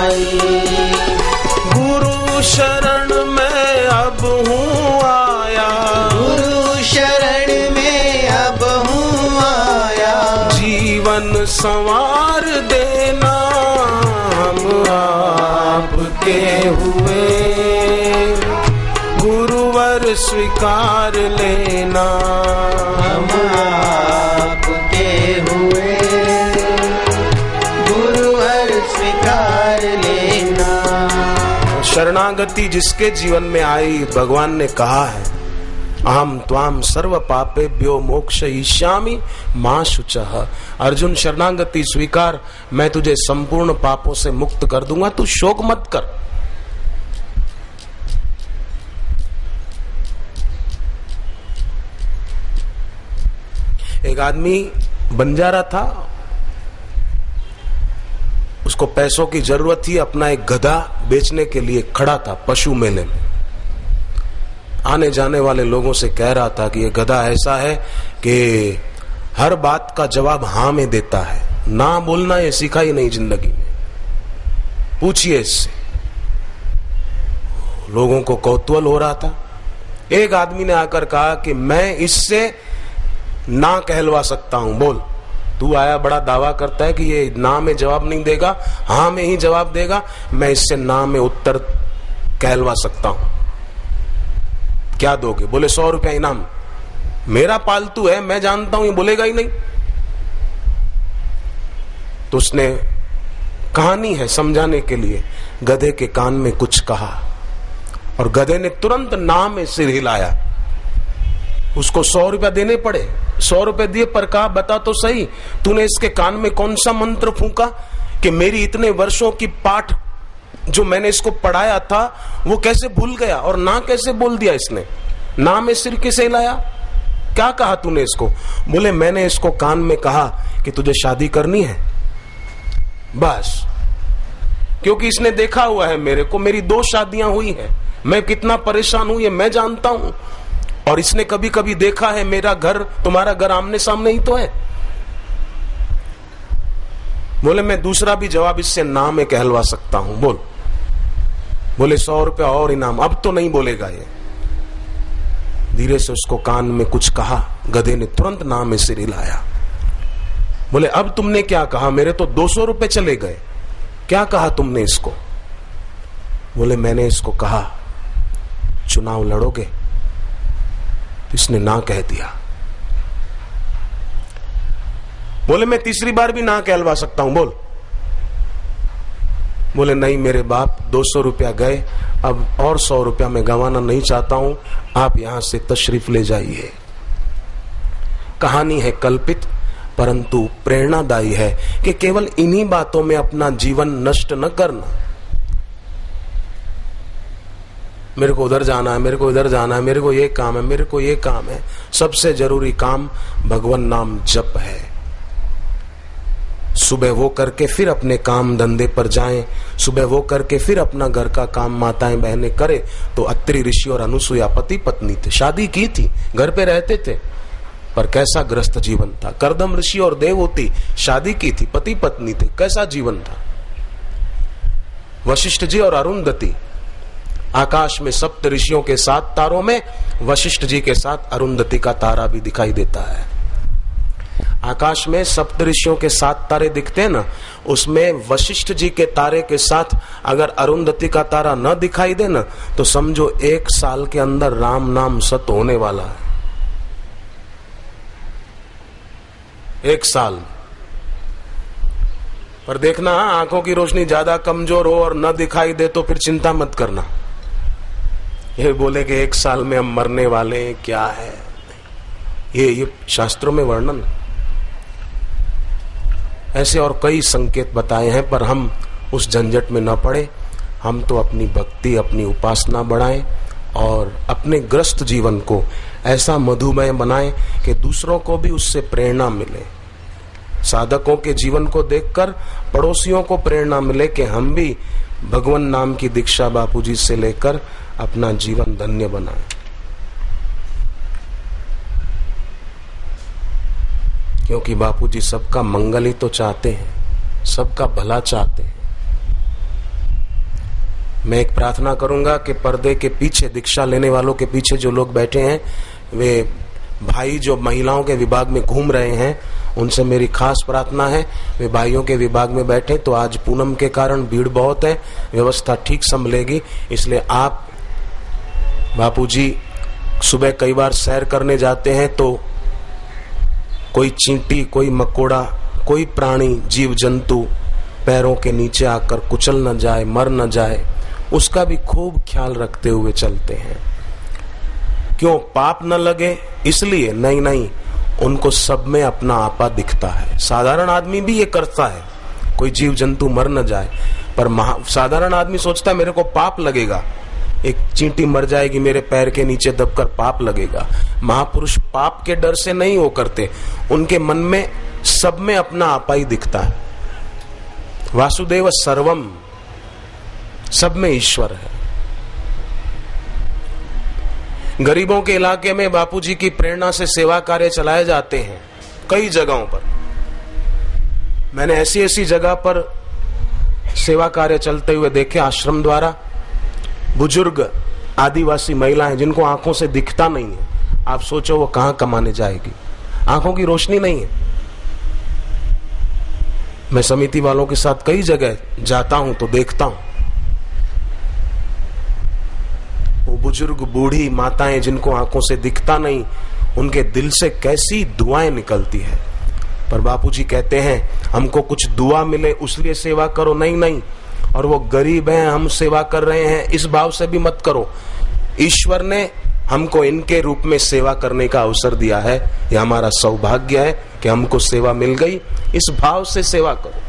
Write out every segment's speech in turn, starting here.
आई। गुरु शरण में अब हूँ आया, गुरु शरण में अब हूँ आया। जीवन संवार देना हम आपके हुए, गुरुवर स्वीकार लेना हम आपके हुए, गुरुवर स्वीकार लेना। शरणागति जिसके जीवन में आई, भगवान ने कहा है अहम त्वाम सर्व पापेभ्यो मोक्षयिष्यामि मा शुचः। अर्जुन शरणागति स्वीकार, मैं तुझे संपूर्ण पापों से मुक्त कर दूंगा, तू शोक मत कर। एक आदमी बंजारा था, उसको पैसों की जरूरत थी, अपना एक गधा बेचने के लिए खड़ा था पशु मेले में। आने जाने वाले लोगों से कह रहा था कि ये गधा ऐसा है कि हर बात का जवाब हाँ में देता है, ना बोलना ये सीखा ही नहीं जिंदगी में, पूछिए इससे। लोगों को कौतूहल हो रहा था। एक आदमी ने आकर कहा कि मैं इससे ना कहलवा सकता हूं, बोल। तू आया बड़ा दावा करता है कि ये ना में जवाब नहीं देगा, हाँ में ही जवाब देगा, मैं इससे ना में उत्तर कहलवा सकता हूं, क्या दोगे? बोले 100 रुपया इनाम। मेरा पालतू है, मैं जानता हूं ये बोलेगा ही नहीं। तो उसने कहानी है समझाने के लिए, गधे के कान में कुछ कहा और गधे ने तुरंत ना में सिर हिलाया। उसको 100 रुपया देने पड़े, 100 रुपए दिए, पर कहा बता तो सही, तूने इसके कान में कौन सा मंत्र फूंका कि मेरी इतने वर्षों की पाठ जो मैंने इसको पढ़ाया था वो कैसे भूल गया, और ना कैसे बोल दिया इसने? ना में सिर कैसे हिलाया? क्या कहा तूने इसको? बोले मैंने इसको कान में कहा कि तुझे शादी करनी है, बस। क्योंकि इसने देखा हुआ है मेरे को, मेरी 2 शादियां हुई हैं, मैं कितना परेशान हूं ये मैं जानता हूं, और इसने कभी कभी देखा है मेरा घर तुम्हारा घर आमने सामने ही तो है। बोले मैं दूसरा भी जवाब इससे ना में कहलवा सकता हूं, बोल। बोले 100 रुपया और इनाम। अब तो नहीं बोलेगा ये। धीरे से उसको कान में कुछ कहा, गधे ने तुरंत ना में सिर हिलाया। बोले अब तुमने क्या कहा? मेरे तो 200 रुपए चले गए, क्या कहा तुमने इसको? बोले मैंने इसको कहा चुनाव लड़ोगे, इसने ना कह दिया। बोले मैं तीसरी बार भी ना कहलवा सकता हूं, बोल। बोले नहीं मेरे बाप, 200 रुपया गए, अब और 100 रुपया मैं गंवाना नहीं चाहता हूं, आप यहां से तशरीफ ले जाइए। कहानी है कल्पित, परंतु प्रेरणादायी है कि केवल इन्हीं बातों में अपना जीवन नष्ट न करना। मेरे को उधर जाना है, मेरे को इधर जाना है, मेरे को ये काम है, मेरे को ये काम है। सबसे जरूरी काम भगवान नाम जप है। सुबह वो करके फिर अपने काम धंधे पर जाएं, सुबह वो करके फिर अपना घर का काम माताएं बहनें करे। तो अत्रि ऋषि और अनुसुईया पति पत्नी थे, शादी की थी, घर पे रहते थे, पर कैसा ग्रस्त जीवन था। कर्दम ऋषि और देवहूति शादी की थी, पति पत्नी थे, कैसा जीवन था। वशिष्ठ जी और अरुंधति, आकाश में 7 ऋषियों के 7 तारों में वशिष्ठ जी के साथ अरुंधति का तारा भी दिखाई देता है। आकाश में 7 ऋषियों के 7 तारे दिखते हैं ना, उसमें वशिष्ठ जी के तारे के साथ अगर अरुंधति का तारा न दिखाई दे ना, तो समझो 1 साल के अंदर राम नाम सत्य होने वाला है। 1 साल। पर देखना आंखों की रोशनी ज्यादा कमजोर हो और न दिखाई दे तो फिर चिंता मत करना, ये बोले कि 1 साल में हम मरने वाले हैं, क्या है ये शास्त्रों में वर्णन। ऐसे और कई संकेत बताए हैं, पर हम उस झंझट में न पड़े। हम तो अपनी भक्ति, अपनी उपासना बढ़ाएं और अपने ग्रस्त जीवन को ऐसा मधुमय बनाएं कि दूसरों को भी उससे प्रेरणा मिले। साधकों के जीवन को देखकर पड़ोसियों को प्रेरणा मिले कि हम भी भगवान नाम की दीक्षा बापूजी से लेकर अपना जीवन धन्य बनाएं। क्योंकि बापूजी सबका मंगल ही तो चाहते हैं, सबका भला चाहते हैं। मैं एक प्रार्थना करूंगा कि पर्दे के पीछे, दीक्षा लेने वालों के पीछे जो लोग बैठे हैं, वे भाई जो महिलाओं के विभाग में घूम रहे हैं, उनसे मेरी खास प्रार्थना है वे भाइयों के विभाग में बैठे। तो आज पूनम के कारण भीड़ बहुत है, व्यवस्था ठीक संभलेगी, इसलिए आप बापूजी सुबह कई बार सैर करने जाते हैं तो कोई चींटी, कोई मकोड़ा, कोई प्राणी, जीव जंतु पैरों के नीचे आकर कुचल न जाए, मर न जाए, उसका भी खूब ख्याल रखते हुए चलते हैं। क्यों? पाप न लगे इसलिए? नहीं, उनको सब में अपना आपा दिखता है। साधारण आदमी भी ये करता है, कोई जीव जंतु मर न जाए, पर साधारण आदमी सोचता है मेरे को पाप लगेगा, एक चींटी मर जाएगी मेरे पैर के नीचे दबकर, पाप लगेगा। महापुरुष पाप के डर से नहीं वो करते, उनके मन में सब में अपना आपा ही दिखता है। वासुदेव सर्वम, सब में ईश्वर है। गरीबों के इलाके में बापूजी की प्रेरणा से सेवा कार्य चलाए जाते हैं कई जगहों पर। मैंने ऐसी ऐसी जगह पर सेवा कार्य चलते हुए देखे, आश्रम द्वारा बुजुर्ग आदिवासी महिलाएं जिनको आंखों से दिखता नहीं है, आप सोचो वो कहां कमाने जाएगी, आंखों की रोशनी नहीं है। मैं समिति वालों के साथ कई जगह जाता हूं तो देखता हूं वो बुजुर्ग बूढ़ी माताएं जिनको आंखों से दिखता नहीं, उनके दिल से कैसी दुआएं निकलती है। पर बापूजी कहते हैं हमको कुछ दुआ मिले उसलिए सेवा करो, नहीं, और वो गरीब हैं हम सेवा कर रहे हैं इस भाव से भी मत करो। ईश्वर ने हमको इनके रूप में सेवा करने का अवसर दिया है, यह हमारा सौभाग्य है कि हमको सेवा मिल गई, इस भाव से सेवा करो।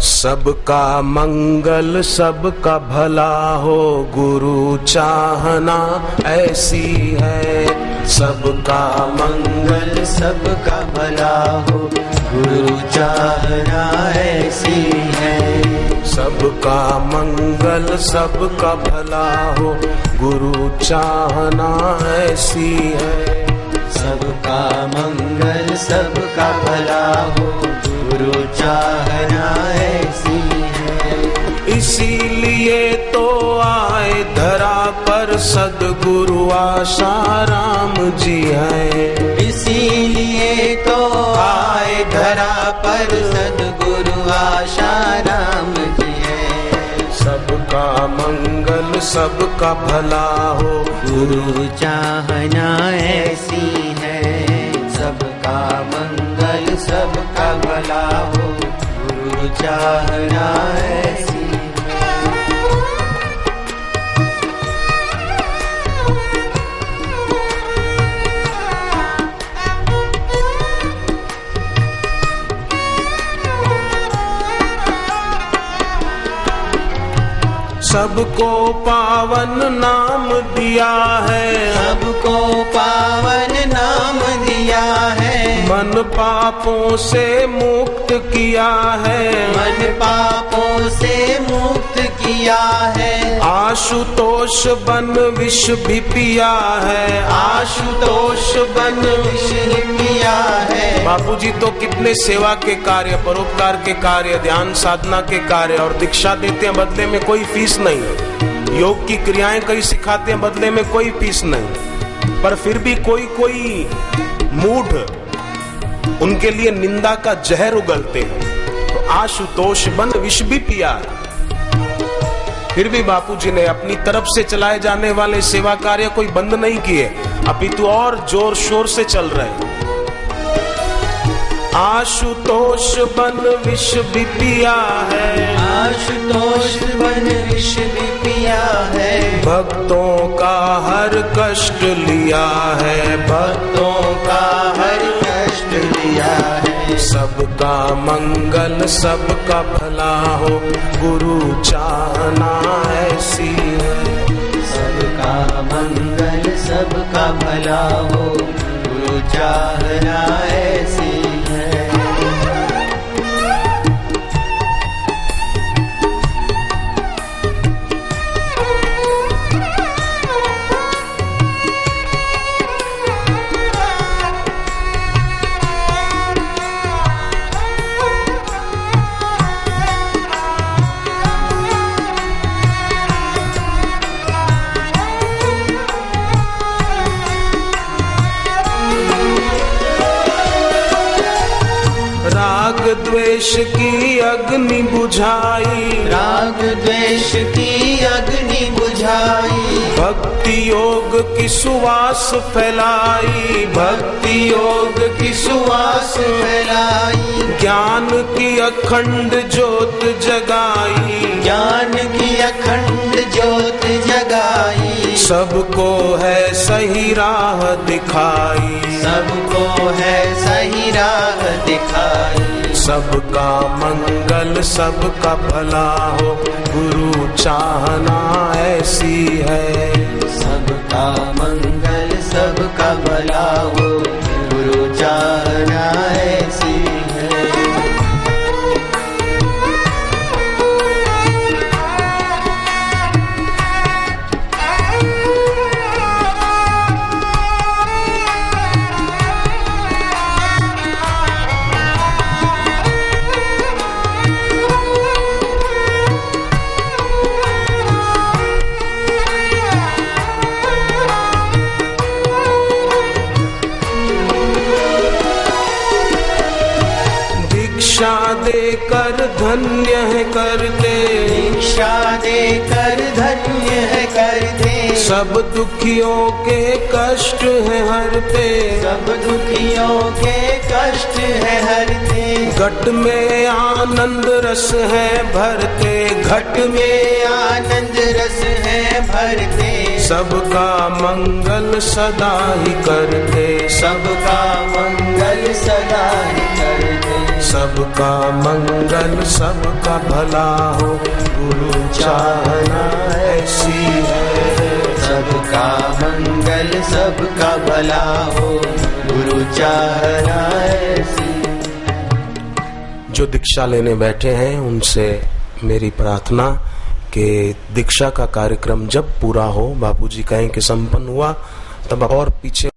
सबका मंगल सबका भला हो, गुरु चाहना ऐसी है। सबका मंगल सबका भला हो, गुरु चाहना ऐसी है। सबका मंगल सबका भला हो, गुरु चाहना ऐसी है। सबका मंगल सबका भला हो, गुरु चाहना ऐसी है। इसीलिए तो आए धरा पर सद्गुरु आशाराम जी हैं। इसीलिए तो आए धरा पर सद्गुरु आशाराम जी हैं। सबका मंगल सबका भला हो, गुरु चाहना ऐसी है। सबका मंगल सबका भला हो, गुरु चाहना ऐसी है। सबको पावन नाम दिया है, सबको पावन नाम दिया है। मन पापों से मुक्त किया है, मन पापों से मुक्त किया है। आशुतोष बन विष भी पिया है, आशुतोष बन विष पिया है। बापूजी तो कितने सेवा के कार्य, परोपकार के कार्य, ध्यान साधना के कार्य और दीक्षा देते हैं, बदले में कोई फीस नहीं। योग की क्रियाएं कई सिखाते हैं, बदले में कोई फीस नहीं। पर फिर भी कोई मूढ़ उनके लिए निंदा का जहर उगलते हैं। तो आशुतोष बन विष भी पिया है। फिर भी बापूजी ने अपनी तरफ से चलाए जाने वाले सेवा कार्य कोई बंद नहीं किए, अपितु और जोर शोर से चल रहे हैं। आशुतोष बन विष भी पिया है, आशुतोष बन विष भी पिया है। भक्तों का हर कष्ट लिया है, भक्तों का हर कष्ट लिया है। सबका मंगल सबका भला हो, गुरु चाहना ऐसी है। सबका मंगल सबका भला हो, गुरु चाहना ऐसी है। द्वेष की अग्नि बुझाई, राग द्वेष की अग्नि बुझाई, भक्ति योग की सुवास फैलाई, भक्ति योग की सुवास फैलाई, ज्ञान की अखंड ज्योत जगाई, ज्ञान की अखंड ज्योत जगाई, सबको है सही राह दिखाई, सबको है सही राह दिखाई, सबका मंगल सबका भला हो, गुरु चाहना ऐसी है, सबका मंगल सबका भला हो, गुरु चाहना ऐसी है। दीक्षा देकर धन्य है करते, दीक्षा देकर धन्य है करते, सब दुखियों के कष्ट है हरते, सब दुखियों के कष्ट है हरते, घट में आनंद रस है भरते, घट में आनंद रस है भरते, सबका मंगल सदा ही करते, सबका मंगल सदा ही करते, सबका मंगल सबका भला हो, गुरु चाहना ऐसी है, सबका मंगल सबका भला हो, गुरु चाहना ऐसी। जो दीक्षा लेने बैठे हैं उनसे मेरी प्रार्थना कि दीक्षा का कार्यक्रम जब पूरा हो, बापूजी कहें कि संपन्न हुआ, तब और पीछे